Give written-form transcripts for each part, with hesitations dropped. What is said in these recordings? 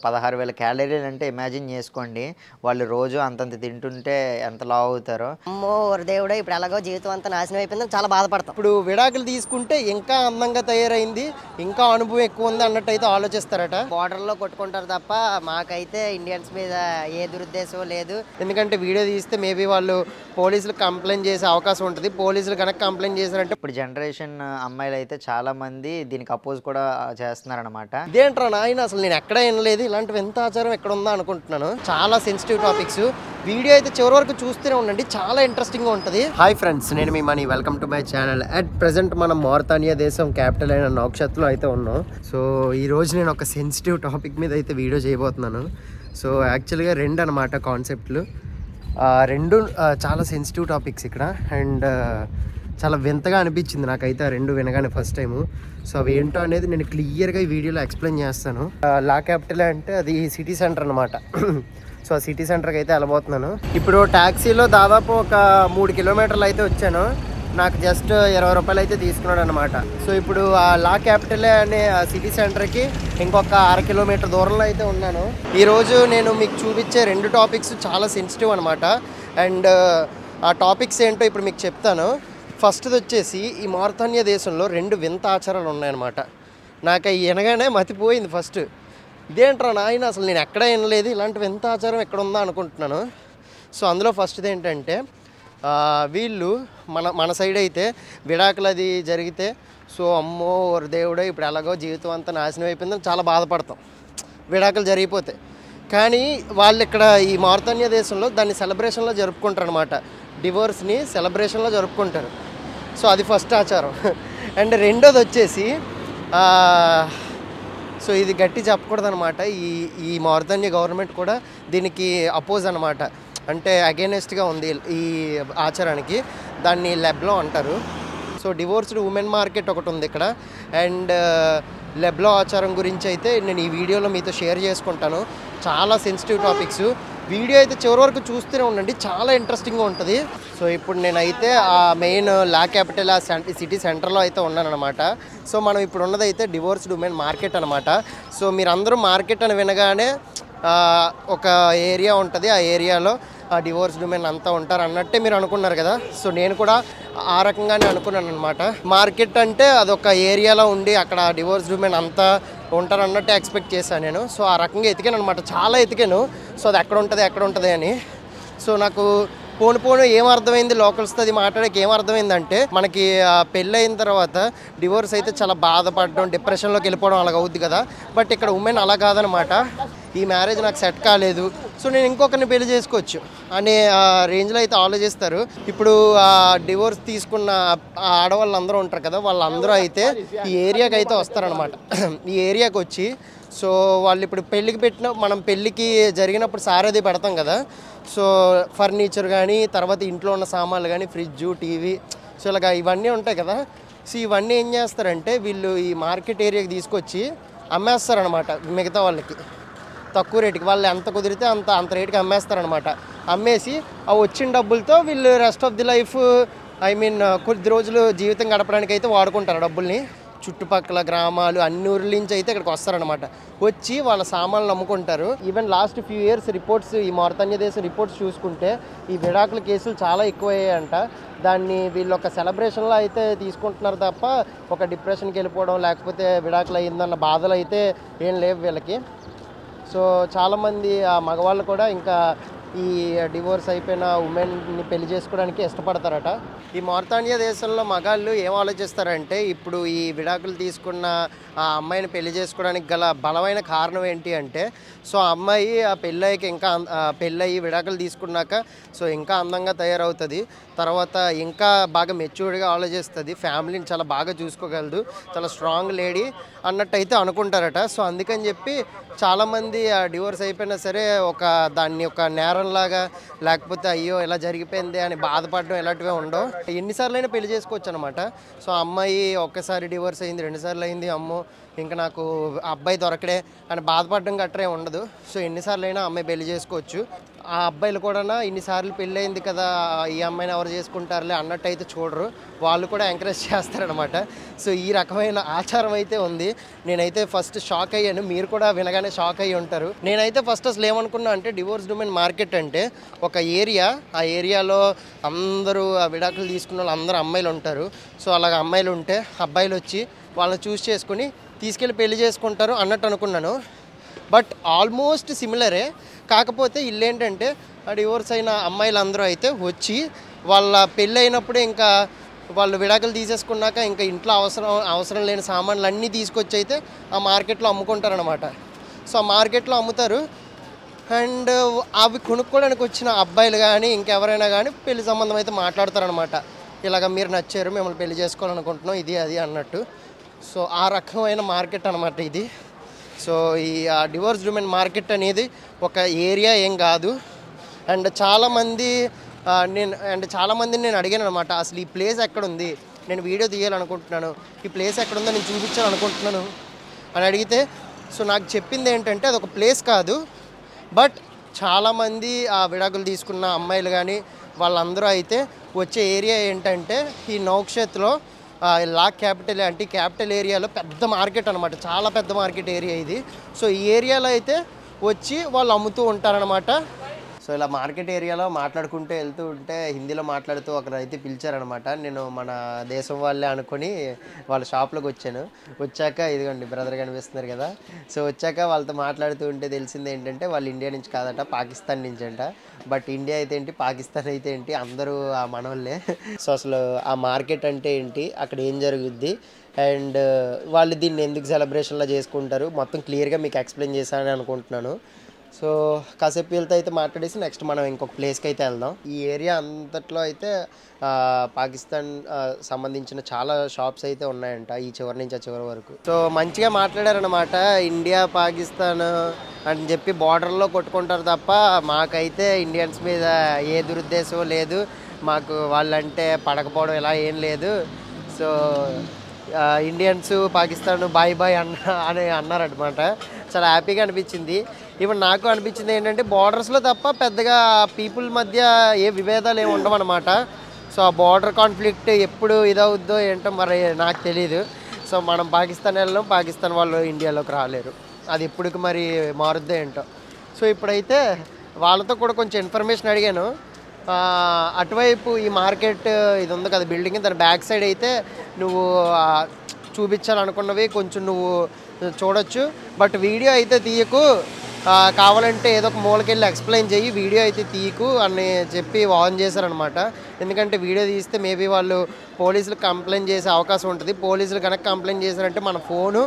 16,000 క్యాలరీలు అంటే ఇమాజిన్ చేసుకోండి. వాళ్ళు రోజు అంతంత తింటుంటే ఎంత లావు అవుతారో. అమ్మో ఓరి దేవుడే! ఇప్పుడు ఎలాగో జీవితం అంతా నాశనం అయిపోయిందని చాలా బాధపడతాం. ఇప్పుడు విడాకులు తీసుకుంటే ఇంకా అందంగా తయారైంది, ఇంకా అనుభవం ఎక్కువ ఉంది అన్నట్టయితే ఆలోచిస్తారట. బోర్డర్‌లో కొట్టుకుంటారు తప్ప మాకైతే ఇండియన్స్ మీద ఏ దురుద్దేశం లేదు. ఎందుకంటే వీడియో తీస్తే మేబీ వాళ్ళు పోలీసులకు కంప్లైంట్ చేసే అవకాశం ఉంటుంది. పోలీసులు కనుక కంప్లైంట్ చేశారంటే ఇప్పుడు జనరేషన్ అమ్మాయిలు అయితే చాలా మంది దీనికి అపోజ్ కూడా చేస్తున్నారనమాట. ఇదేంట్రా నాయన, అసలు నేను ఎక్కడ వినలేదు, ఇలాంటి వింత ఆచారం ఎక్కడ ఉందా అనుకుంటున్నాను. చాలా సెన్సిటివ్ టాపిక్స్. వీడియో అయితే చివరి వరకు చూస్తూనే ఉండండి, చాలా ఇంట్రెస్టింగ్గా ఉంటుంది. హాయ్ ఫ్రెండ్స్, నేను మీ Mani, welcome to my channel. At present మనం మారితానియా దేశం క్యాపిటల్ అయిన నౌక్షత్లో అయితే ఉన్నాం. సో ఈరోజు నేను ఒక సెన్సిటివ్ టాపిక్ మీద అయితే వీడియో చేయబోతున్నాను. సో యాక్చువల్గా రెండు అనమాట కాన్సెప్ట్లు. రెండు చాలా సెన్సిటివ్ టాపిక్స్ ఇక్కడ. అండ్ చాలా వింతగా అనిపించింది నాకైతే ఆ రెండు వినగానే ఫస్ట్ టైము. సో అవి ఏంటో అనేది నేను క్లియర్గా ఈ వీడియోలో ఎక్స్ప్లెయిన్ చేస్తాను. లా క్యాపిటల్ అంటే అది సిటీ సెంటర్ అనమాట. సో ఆ సిటీ సెంటర్కి అయితే వెళ్ళబోతున్నాను. ఇప్పుడు ట్యాక్సీలో దాదాపు ఒక 3 కిలోమీటర్లు అయితే వచ్చాను. నాకు జస్ట్ 20 రూపాయలు అయితే తీసుకున్నాడు అనమాట. సో ఇప్పుడు ఆ లా క్యాపిటల్ అనే ఆ సిటీ సెంటర్కి ఇంకొక 1/2 కిలోమీటర్ దూరంలో అయితే ఉన్నాను. ఈరోజు నేను మీకు చూపించే రెండు టాపిక్స్ చాలా సెన్సిటివ్ అనమాట. అండ్ ఆ టాపిక్స్ ఏంటో ఇప్పుడు మీకు చెప్తాను. ఫస్ట్ది వచ్చేసి ఈ మారితానియా దేశంలో రెండు వింత ఆచారాలు ఉన్నాయన్నమాట. నాకు అవి వినగానే మతిపోయింది ఫస్ట్. ఇదేంట్రా నాయన, అసలు నేను ఎక్కడ వినలేదు, ఇలాంటి వింత ఆచారం ఎక్కడ ఉందా అనుకుంటున్నాను. సో అందులో ఫస్ట్ది ఏంటంటే వీళ్ళు మన సైడ్ అయితే విడాకులు అది జరిగితే సో అమ్మో ఓరి దేవుడే, ఇప్పుడు ఎలాగో జీవితం అంతా నాశనం అయిపోయిందని చాలా బాధపడతాం విడాకులు జరిగిపోతే. కానీ వాళ్ళు ఇక్కడ ఈ మారితానియా దేశంలో దాన్ని సెలబ్రేషన్లో జరుపుకుంటారు అనమాట. డివోర్స్ని సెలబ్రేషన్లో జరుపుకుంటారు. సో అది ఫస్ట్ ఆచారం. అండ్ రెండోది వచ్చేసి సో ఇది గట్టి చెప్పకూడదు అనమాట. ఈ మారితానియా గవర్నమెంట్ కూడా దీనికి అపోజ్ అనమాట, అంటే అగైనెస్ట్గా ఉంది ఈ ఆచారానికి. దాన్ని లెబ్లో అంటారు. సో డివోర్స్డ్ ఉమెన్ మార్కెట్ ఒకటి ఉంది ఇక్కడ. అండ్ లెబ్లో ఆచారం గురించి అయితే నేను ఈ వీడియోలో మీతో షేర్ చేసుకుంటాను. చాలా సెన్సిటివ్ టాపిక్స్. వీడియో అయితే చివరి వరకు చూస్తూనే ఉండండి, చాలా ఇంట్రెస్టింగ్గా ఉంటుంది. సో ఇప్పుడు నేనైతే ఆ మెయిన్ లా క్యాపిటల్ ఆ సిటీ సెంటర్లో అయితే ఉన్నాను అనమాట. సో మనం ఇప్పుడు ఉన్నదైతే డివోర్స్డ్ ఉమెన్ మార్కెట్ అనమాట. సో మీరందరూ మార్కెట్ అని వినగానే ఒక ఏరియా ఉంటుంది, ఆ ఏరియాలో డివోర్స్డ్ ఉమెన్ అంతా ఉంటారు అన్నట్టే మీరు అనుకున్నారు కదా. సో నేను కూడా ఆ రకంగానే అనుకున్నాను అనమాట. మార్కెట్ అంటే అదొక ఏరియాలో ఉండి అక్కడ డివోర్స్డ్ ఉమెన్ అంతా ఉంటారు అన్నట్టే ఎక్స్పెక్ట్ చేశాను నేను. సో ఆ రకంగా ఎతికాను అనమాట, చాలా ఎతికాను. సో అది ఎక్కడ ఉంటుంది అని. సో నాకు పోను ఏమర్థమైంది, లోకల్స్తో అది మాట్లాడక ఏమర్థమైందంటే మనకి పెళ్ళి అయిన తర్వాత డివోర్స్ అయితే చాలా బాధపడడం, డిప్రెషన్లోకి వెళ్ళిపోవడం అలాగ అవుద్ది కదా. బట్ ఇక్కడ ఉమెన్ అలా కాదనమాట. ఈ మ్యారేజ్ నాకు సెట్ కాలేదు, సో నేను ఇంకొకరిని పెళ్లి చేసుకోవచ్చు అనే రేంజ్లో అయితే ఆలోచిస్తారు. ఇప్పుడు డివోర్స్ తీసుకున్న ఆడవాళ్ళందరూ ఉంటారు కదా, వాళ్ళందరూ అయితే ఈ ఏరియాకి అయితే వస్తారనమాట. ఈ ఏరియాకి వచ్చి సో వాళ్ళు ఇప్పుడు మనం పెళ్ళికి జరిగినప్పుడు సారథి పెడతాం కదా. సో ఫర్నిచర్ కానీ, తర్వాత ఇంట్లో ఉన్న సామాన్లు కానీ, ఫ్రిడ్జు, టీవీ, సో ఇలాగ ఇవన్నీ ఉంటాయి కదా. సో ఇవన్నీ ఏం చేస్తారంటే వీళ్ళు ఈ మార్కెట్ ఏరియాకి తీసుకొచ్చి అమ్మేస్తారనమాట మిగతా వాళ్ళకి తక్కువ రేటుకి. వాళ్ళు ఎంత కుదిరితే అంత రేటుకి అమ్మేస్తారనమాట. అమ్మేసి ఆ వచ్చిన డబ్బులతో వీళ్ళు రెస్ట్ ఆఫ్ ది లైఫ్, కొద్ది రోజులు జీవితం గడపడానికి అయితే వాడుకుంటారు డబ్బుల్ని. చుట్టుపక్కల గ్రామాలు అన్ని ఊర్ల నుంచి అయితే ఇక్కడికి వస్తారనమాట. వచ్చి వాళ్ళ సామాన్లు అమ్ముకుంటారు. Even last few years reports, ఈ మారితానియా దేశం రిపోర్ట్స్ చూసుకుంటే ఈ విడాకుల కేసులు చాలా ఎక్కువయ్యాయంట. దాన్ని వీళ్ళు ఒక సెలబ్రేషన్లో అయితే తీసుకుంటున్నారు తప్ప ఒక డిప్రెషన్కి వెళ్ళిపోవడం, లేకపోతే విడాకులు అయిందన్న బాధలు అయితే ఏం లేవు వీళ్ళకి. సో చాలామంది మగవాళ్ళు కూడా ఇంకా ఈ డివోర్స్ అయిపోయిన ఉమెన్ని పెళ్లి చేసుకోవడానికి ఇష్టపడతారట. ఈ మారితానియా దేశంలో మగాళ్ళు ఏం ఆలోచిస్తారంటే ఇప్పుడు ఈ విడాకులు తీసుకున్న ఆ అమ్మాయిని పెళ్లి చేసుకోవడానికి గల బలమైన కారణం ఏంటి అంటే, సో ఆ అమ్మాయి ఆ పెళ్ళయ్యాక ఇంకా పెళ్ళయి విడాకులు తీసుకున్నాక సో ఇంకా అందంగా తయారవుతుంది, తర్వాత ఇంకా బాగా మెచ్యూర్డ్గా ఆలోచిస్తుంది, ఫ్యామిలీని చాలా బాగా చూసుకోగలదు, చాలా స్ట్రాంగ్ లేడీ అన్నట్టు అయితే అనుకుంటారట. సో అందుకని చెప్పి చాలామంది ఆ డివోర్స్ అయిపోయినా సరే దాన్ని ఒక నేరంలాగా, లేకపోతే అయ్యో ఇలా జరిగిపోయింది అని బాధపడడం ఇలాంటివే ఉండవు. ఎన్నిసార్లు అయినా పెళ్లి చేసుకోవచ్చు అనమాట. సో అమ్మాయి ఒక్కసారి డివోర్స్ అయింది, 2 సార్లు అయింది, అమ్మో ఇంకా నాకు అబ్బాయి దొరకడే అని బాధపడడం గట్రే ఉండదు. సో ఎన్నిసార్లు అయినా అమ్మాయి పెళ్లి చేసుకోవచ్చు. ఆ అబ్బాయిలు కూడా ఇన్నిసార్లు పెళ్ళయింది కదా, ఈ అమ్మాయిని ఎవరు చేసుకుంటారులే అన్నట్టు అయితే చూడరు, వాళ్ళు కూడా ఎంకరేజ్ చేస్తారనమాట. సో ఈ రకమైన ఆచారం అయితే ఉంది. నేనైతే ఫస్ట్ షాక్ అయ్యాను, మీరు కూడా వినగానే షాక్ అయ్యి ఉంటారు. నేనైతే ఫస్ట్ అసలు ఏమనుకున్నా అంటే డివోర్స్ ఉమెన్ మార్కెట్ అంటే ఒక ఏరియా, ఆ ఏరియాలో అందరూ విడాకులు తీసుకున్న వాళ్ళు అందరూ అమ్మాయిలు ఉంటారు. సో అలాగ అమ్మాయిలు ఉంటే అబ్బాయిలు వచ్చి వాళ్ళని చూస్ చేసుకుని తీసుకెళ్ళి పెళ్లి చేసుకుంటారు అన్నట్టు అనుకున్నాను. బట్ ఆల్మోస్ట్ సిమిలరే. కాకపోతే ఇల్లేంటంటే ఆ డివోర్స్ అయిన అమ్మాయిలందరూ అయితే వచ్చి వాళ్ళ పెళ్ళి అయినప్పుడే ఇంకా వాళ్ళు విడాకులు తీసేసుకున్నాక ఇంకా ఇంట్లో అవసరం లేని సామాన్లు అన్నీ తీసుకొచ్చి అయితే ఆ మార్కెట్లో అమ్ముకుంటారనమాట. సో ఆ మార్కెట్లో అమ్ముతారు. అండ్ అవి కొనుక్కోవడానికి వచ్చిన అబ్బాయిలు కానీ ఇంకెవరైనా కానీ పెళ్లి సంబంధం అయితే మాట్లాడతారనమాట. ఇలాగ మీరు నచ్చారు, మిమ్మల్ని పెళ్లి చేసుకోవాలనుకుంటున్నాం, ఇది అది అన్నట్టు. సో ఆ రకమైన మార్కెట్ అనమాట ఇది. సో ఈ డివోర్స్ ఉమెన్ మార్కెట్ అనేది ఒక ఏరియా ఏం కాదు. అండ్ చాలామందిని నేను అడిగాను అనమాట, అసలు ఈ ప్లేస్ ఎక్కడుంది, నేను వీడియో తీయాలనుకుంటున్నాను, ఈ ప్లేస్ ఎక్కడుందో నేను చూపించాలనుకుంటున్నాను అని అడిగితే, సో నాకు చెప్పింది ఏంటంటే అది ఒక ప్లేస్ కాదు, బట్ చాలామంది ఆ విడాకులు తీసుకున్న అమ్మాయిలు కానీ వాళ్ళందరూ అయితే వచ్చే ఏరియా ఏంటంటే ఈ నౌక్షేత్లో లా క్యాపిటల్ అంటే క్యాపిటల్ ఏరియాలో పెద్ద మార్కెట్ అనమాట, చాలా పెద్ద మార్కెట్ ఏరియా ఇది. సో ఈ ఏరియాలో అయితే వచ్చి వాళ్ళు అమ్ముతూ ఉంటారనమాట. సో ఇలా మార్కెట్ ఏరియాలో మాట్లాడుకుంటూ వెళ్తూ ఉంటే హిందీలో మాట్లాడుతూ ఒకరు అయితే పిలిచారనమాట. నేను మన దేశం వాళ్ళే అనుకొని వాళ్ళ షాప్లోకి వచ్చాను. వచ్చాక ఇదిగోండి బ్రదర్ కనిపిస్తున్నారు కదా. సో వచ్చాక వాళ్ళతో మాట్లాడుతూ ఉంటే తెలిసింది ఏంటంటే వాళ్ళు ఇండియా నుంచి కాదట, పాకిస్తాన్ నుంచి అంట. బట్ ఇండియా అయితే ఏంటి, పాకిస్తాన్ అయితే ఏంటి, అందరూ ఆ మనోళ్ళే. సో అసలు ఆ మార్కెట్ అంటే ఏంటి, అక్కడ ఏం జరుగుద్ది, అండ్ వాళ్ళు దీన్ని ఎందుకు సెలబ్రేషన్లో చేసుకుంటారు, మొత్తం క్లియర్గా మీకు ఎక్స్ప్లెయిన్ చేశానని అనుకుంటున్నాను. సో కాసేపు వీళ్ళతో అయితే మాట్లాడేసి నెక్స్ట్ మనం ఇంకొక ప్లేస్కి అయితే వెళ్దాం. ఈ ఏరియా అంతట్లో అయితే పాకిస్తాన్ సంబంధించిన చాలా షాప్స్ అయితే ఉన్నాయంట, ఈ చివరి నుంచి ఆ చివరి వరకు. సో మంచిగా మాట్లాడారనమాట. ఇండియా పాకిస్తాన్ అని చెప్పి బార్డర్లో కొట్టుకుంటారు తప్ప మాకైతే ఇండియన్స్ మీద ఏ దురుద్దేశం లేదు, మాకు వాళ్ళంటే పడకపోవడం ఇలా ఏం లేదు. So Indians Pakistan bye bye అని అన్నారనమాట. చాలా హ్యాపీగా అనిపించింది. ఈవెన్ నాకు అనిపించింది ఏంటంటే బార్డర్స్లో తప్ప పెద్దగా పీపుల్ మధ్య ఏ విభేదాలు ఏమి ఉండవన్నమాట. సో ఆ బార్డర్ కాన్ఫ్లిక్ట్ ఎప్పుడు ఇదవుద్దో ఏంటో మరి నాకు తెలీదు. సో మనం పాకిస్తాన్ వెళ్ళాం, పాకిస్తాన్ వాళ్ళు ఇండియాలోకి రాలేరు, అది ఎప్పటికి మరి మారుద్దో ఏంటో. సో ఇప్పుడైతే వాళ్ళతో కూడా కొంచెం ఇన్ఫర్మేషన్ అడిగాను. అటువైపు ఈ మార్కెట్ ఇది ఉంది కదా బిల్డింగ్, దాని బ్యాక్ సైడ్ అయితే నువ్వు చూపించాలనుకున్నవి కొంచెం నువ్వు చూడొచ్చు, బట్ వీడియో అయితే తీయకు, కావాలంటే ఏదో ఒక మూలకెళ్ళి ఎక్స్ప్లెయిన్ చెయ్యి, వీడియో అయితే తీయకు అని చెప్పి వార్న్ చేశారనమాట. ఎందుకంటే వీడియో తీస్తే మేబీ వాళ్ళు పోలీసులకు కంప్లైంట్ చేసే అవకాశం ఉంటుంది. పోలీసులు కనుక కంప్లైంట్ చేశారంటే మన ఫోను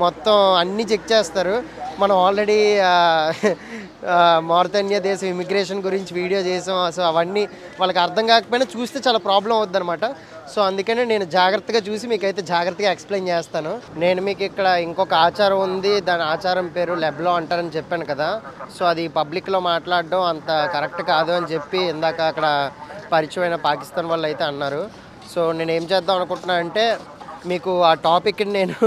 మొత్తం అన్నీ చెక్ చేస్తారు. మనం ఆల్రెడీ మారితానియా దేశం ఇమిగ్రేషన్ గురించి వీడియో చేసాం. సో అవన్నీ వాళ్ళకి అర్థం కాకపోయినా చూస్తే చాలా ప్రాబ్లం అవుద్ది అనమాట. సో అందుకనే నేను జాగ్రత్తగా చూసి మీకైతే జాగ్రత్తగా ఎక్స్ప్లెయిన్ చేస్తాను. నేను మీకు ఇక్కడ ఇంకొక ఆచారం ఉంది, దాని ఆచారం పేరు లెబ్లో అంటారని చెప్పాను కదా. సో అది పబ్లిక్లో మాట్లాడడం అంత కరెక్ట్ కాదు అని చెప్పి ఇందాక అక్కడ పరిచయమైన పాకిస్తాన్ వాళ్ళు అయితే అన్నారు. సో నేను ఏం చేద్దాం అనుకుంటున్నా అంటే మీకు ఆ టాపిక్ని నేను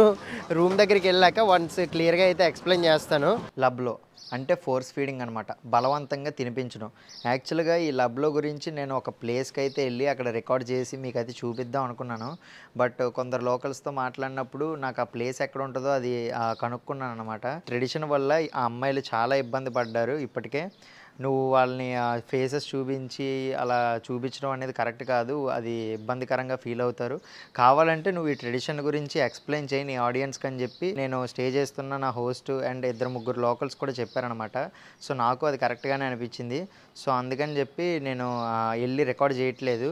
రూమ్ దగ్గరికి వెళ్ళాక వన్స్ క్లియర్గా అయితే ఎక్స్ప్లెయిన్ చేస్తాను. లబ్లో అంటే ఫోర్స్ ఫీడింగ్ అనమాట, బలవంతంగా తినిపించడం. యాక్చువల్గా ఈ లబ్లో గురించి నేను ఒక ప్లేస్కి అయితే వెళ్ళి అక్కడ రికార్డ్ చేసి మీకు అయితే చూపిద్దాం అనుకున్నాను. బట్ కొందరు లోకల్స్తో మాట్లాడినప్పుడు నాకు ఆ ప్లేస్ ఎక్కడ ఉంటుందో అది కనుక్కున్నాను అనమాట. ట్రెడిషన్ వల్ల ఆ అమ్మాయిలు చాలా ఇబ్బంది పడ్డారు. ఇప్పటికే నువ్వు వాళ్ళని ఫేసెస్ చూపించి అలా చూపించడం అనేది కరెక్ట్ కాదు, అది ఇబ్బందికరంగా ఫీల్ అవుతారు. కావాలంటే నువ్వు ఈ ట్రెడిషన్ గురించి ఎక్స్ప్లెయిన్ చేయి నీ ఆడియన్స్కి అని చెప్పి నేను స్టే చేస్తున్న నా హోస్ట్ అండ్ 2-3 లోకల్స్ కూడా చెప్పారనమాట. సో నాకు అది కరెక్ట్గానే అనిపించింది. సో అందుకని చెప్పి నేను వెళ్ళి రికార్డ్ చేయట్లేదు.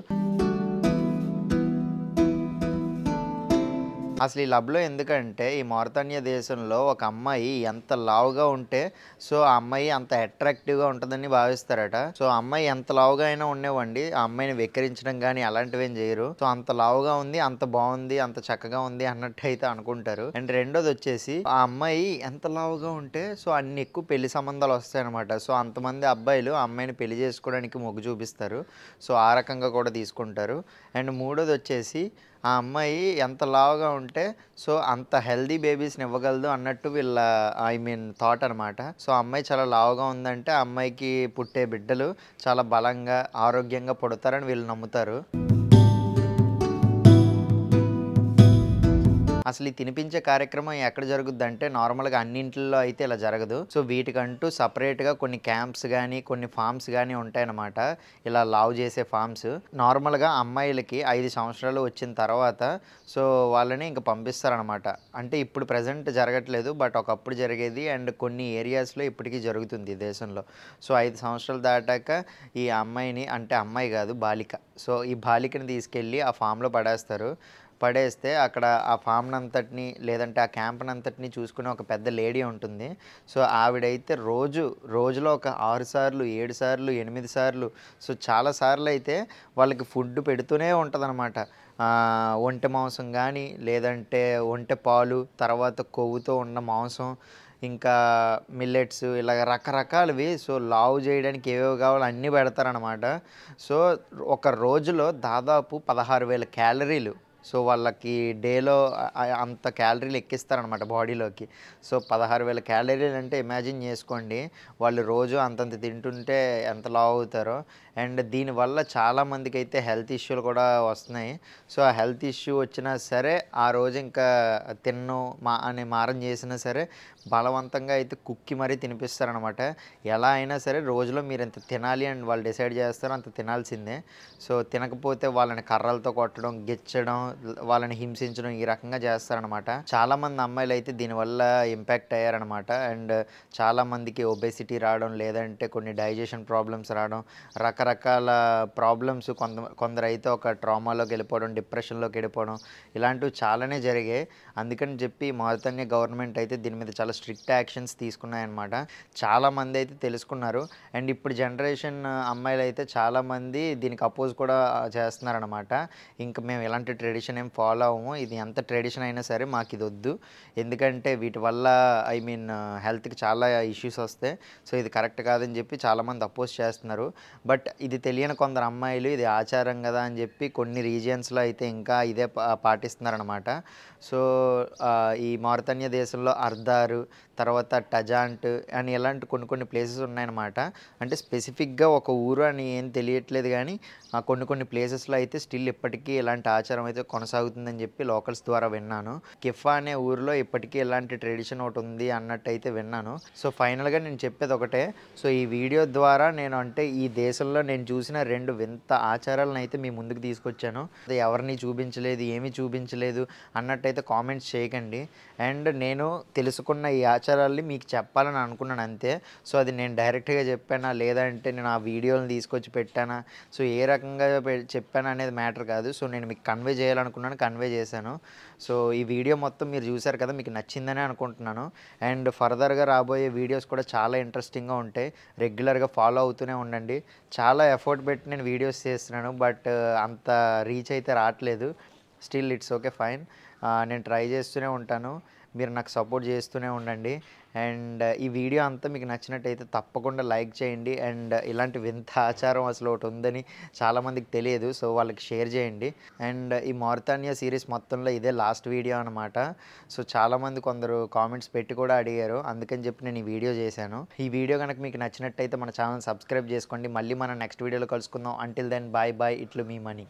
అసలు ఈ లబ్లో ఎందుకంటే ఈ మారితానియా దేశంలో ఒక అమ్మాయి ఎంత లావుగా ఉంటే సో ఆ అమ్మాయి అంత అట్రాక్టివ్గా ఉంటుందని భావిస్తారట. సో ఆ అమ్మాయి ఎంత లావుగా అయినా ఉండేవండి, ఆ అమ్మాయిని వెక్కిరించడం కానీ అలాంటివి ఏం చేయరు. సో అంత లావుగా ఉంది, అంత బాగుంది, అంత చక్కగా ఉంది అన్నట్టు అయితే అనుకుంటారు. అండ్ రెండోది వచ్చేసి ఆ అమ్మాయి ఎంత లావుగా ఉంటే సో అన్ని ఎక్కువ పెళ్లి సంబంధాలు వస్తాయి అనమాట. సో అంతమంది అబ్బాయిలు ఆ అమ్మాయిని పెళ్లి చేసుకోవడానికి మొగ్గు చూపిస్తారు. సో ఆ రకంగా కూడా తీసుకుంటారు. అండ్ మూడోది వచ్చేసి ఆ అమ్మాయి ఎంత లావుగా ఉంటే సో అంత హెల్దీ బేబీస్ని ఇవ్వగలదు అన్నట్టు వీళ్ళ ఐ మీన్ థాట్ అనమాట. సో ఆ అమ్మాయి చాలా లావుగా ఉందంటే ఆ అమ్మాయికి పుట్టే బిడ్డలు చాలా బలంగా ఆరోగ్యంగా పుడతారని వీళ్ళు నమ్ముతారు. అసలు ఈ తినిపించే కార్యక్రమం ఎక్కడ జరుగుద్దంటే నార్మల్‌గా అన్నింట్లో అయితే ఇలా జరగదు. సో వీటికంటూ సెపరేట్‌గా కొన్ని క్యాంప్స్ గానీ, కొన్ని ఫార్మ్స్ గానీ ఉంటాయన్నమాట. ఇలా లావు చేసే ఫార్మ్స్. నార్మల్‌గా అమ్మాయిలకి 5 సంవత్సరాలు వచ్చిన తర్వాత సో వాళ్ళని ఇంక పంపిస్తారనమాట. అంటే ఇప్పుడు ప్రెజెంట్ జరగట్లేదు. బట్ ఒకప్పుడు జరిగేది అండ్ కొన్ని ఏరియాస్‌లో ఇప్పటికీ జరుగుతుంది ఈ దేశంలో. సో 5 సంవత్సరాలు దాటాక ఈ అమ్మాయిని అంటే అమ్మాయి కాదు బాలిక. సో ఈ బాలికని తీసుకెళ్ళి ఆ ఫామ్‌లో పడేస్తారు. పడేస్తే అక్కడ ఆ ఫామ్‌నంతటిని లేదంటే ఆ క్యాంప్‌నంతటిని చూసుకునే ఒక పెద్ద లేడీ ఉంటుంది. సో ఆవిడైతే రోజులో ఒక 6 సార్లు, 7 సార్లు, 8 సార్లు సో చాలా సార్లయితే వాళ్ళకి ఫుడ్ పెడుతూనే ఉంటదనమాట. ఒంటె మాంసం గానీ, లేదంటే ఒంటె పాలు, తర్వాత కొవ్వుతో ఉన్న మాంసం, ఇంకా మిల్లెట్స్ ఇలాగ రకరకాలవి సో లావు చేయడానికి ఏవేవి కావాలో అన్నీ పెడతారనమాట. సో ఒక రోజులో దాదాపు 16,000 క్యాలరీలు సో వాళ్ళకి డేలో అంత క్యాలరీలు ఎక్కిస్తారనమాట బాడీలోకి. సో 16,000 క్యాలరీలు అంటే ఇమాజిన్ చేసుకోండి. వాళ్ళు రోజు అంతంత తింటుంటే ఎంత లావు అవుతారో. అండ్ దీనివల్ల చాలామందికి అయితే హెల్త్ ఇష్యూలు కూడా వస్తున్నాయి. సో ఆ హెల్త్ ఇష్యూ వచ్చినా సరే ఆ రోజు ఇంకా తిన్ను అని మారం చేసినా సరే బలవంతంగా అయితే కుక్కి మరీ తినిపిస్తారనమాట. ఎలా అయినా సరే రోజులో మీరు ఇంత తినాలి అని వాళ్ళు డిసైడ్ చేస్తారో అంత తినాల్సిందే. సో తినకపోతే వాళ్ళని కర్రలతో కొట్టడం, గిచ్చడం, వాళ్ళని హింసించడం ఈ రకంగా చేస్తారనమాట. చాలామంది అమ్మాయిలు అయితే దీనివల్ల ఇంపాక్ట్ అయ్యారనమాట. అండ్ చాలామందికి ఒబేసిటీ రావడం, లేదంటే కొన్ని డైజెషన్ ప్రాబ్లమ్స్ రావడం, రకరకాల ప్రాబ్లమ్స్ కొందరైతే ఒక ట్రామాలోకి వెళ్ళిపోవడం, డిప్రెషన్లోకి వెళ్ళిపోవడం ఇలాంటివి చాలానే జరిగాయి. అందుకని చెప్పి మారితానియా గవర్నమెంట్ అయితే దీని మీద చాలా స్ట్రిక్ట్ యాక్షన్స్ తీసుకున్నాయన్నమాట. చాలామంది అయితే తెలుసుకున్నారు. అండ్ ఇప్పుడు జనరేషన్ అమ్మాయిలు అయితే చాలామంది దీనికి అపోజ్ కూడా చేస్తున్నారనమాట. ఇంకా మేము ఎలాంటి ట్రెడిషన్ ఏం ఫాలో అవ్వము, ఇది ఎంత ట్రెడిషన్ అయినా సరే మాకు ఇది వద్దు, ఎందుకంటే వీటి వల్ల ఐ మీన్ హెల్త్కి చాలా ఇష్యూస్ వస్తాయి, సో ఇది కరెక్ట్ కాదని చెప్పి చాలామంది అపోజ్ చేస్తున్నారు. బట్ ఇది తెలియని కొందరు అమ్మాయిలు ఇది ఆచారం కదా అని చెప్పి కొన్ని రీజియన్స్లో అయితే ఇంకా ఇదే పాటిస్తున్నారనమాట. సో ఈ మారితానియా దేశంలో అర్దారు, తర్వాత టజాంట్ అని ఇలాంటి కొన్ని ప్లేసెస్ ఉన్నాయన్నమాట. అంటే స్పెసిఫిక్గా ఒక ఊరు అని ఏం తెలియట్లేదు కానీ కొన్ని ప్లేసెస్లో అయితే స్టిల్ ఇప్పటికీ ఇలాంటి ఆచారం అయితే కొనసాగుతుందని చెప్పి లోకల్స్ ద్వారా విన్నాను. కిఫా అనే ఊరిలో ఇప్పటికీ ఇలాంటి ట్రెడిషన్ ఒకటి ఉంది అన్నట్టు అయితే విన్నాను. సో ఫైనల్గా నేను చెప్పేది ఒకటే, సో ఈ వీడియో ద్వారా నేను అంటే ఈ దేశంలో నేను చూసిన 2 వింత ఆచారాలను అయితే మీ ముందుకు తీసుకొచ్చాను. అది ఎవరిని చూపించలేదు, ఏమీ చూపించలేదు అన్నట్టయితే కామెంట్స్ చేయకండి. అండ్ నేను తెలుసుకున్న ఈ ఆచారాల్ని మీకు చెప్పాలని అనుకున్నాను అంతే. సో అది నేను డైరెక్ట్గా చెప్పానా లేదంటే నేను ఆ వీడియోని తీసుకొచ్చి పెట్టానా, సో ఏ రకంగా చెప్పాను అనేది మ్యాటర్ కాదు. సో నేను మీకు కన్వే చేయాలనుకున్నాను, కన్వే చేశాను. సో ఈ వీడియో మొత్తం మీరు చూసారు కదా, మీకు నచ్చిందని అనుకుంటున్నాను. అండ్ ఫర్దర్గా రాబోయే వీడియోస్ కూడా చాలా ఇంట్రెస్టింగ్గా ఉంటాయి. రెగ్యులర్గా ఫాలో అవుతూనే ఉండండి. చాలా ఎఫర్ట్ పెట్టి నేను వీడియోస్ చేస్తున్నాను, బట్ అంత రీచ్ అయితే రావట్లేదు. Still it's okay, fine. నేను ట్రై చేస్తూనే ఉంటాను, మీరు నాకు సపోర్ట్ చేస్తూనే ఉండండి. అండ్ ఈ వీడియో అంతా మీకు నచ్చినట్టయితే తప్పకుండా లైక్ చేయండి. అండ్ ఇలాంటి వింత ఆచారం అసలు ఒకటి ఉందని చాలామందికి తెలియదు, సో వాళ్ళకి షేర్ చేయండి. అండ్ ఈ మారితానియా సిరీస్ మొత్తంలో ఇదే లాస్ట్ వీడియో అనమాట. సో చాలామంది కొందరు కామెంట్స్ పెట్టి కూడా అడిగారు, అందుకని చెప్పి నేను ఈ వీడియో చేశాను. ఈ వీడియో కనుక మీకు నచ్చినట్టయితే మన ఛానల్ సబ్స్క్రైబ్ చేసుకోండి. మళ్ళీ మనం నెక్స్ట్ వీడియోలో కలుసుకుందాం. అంటిల్ దెన్ బాయ్ బాయ్, ఇట్లు మీ మనీ.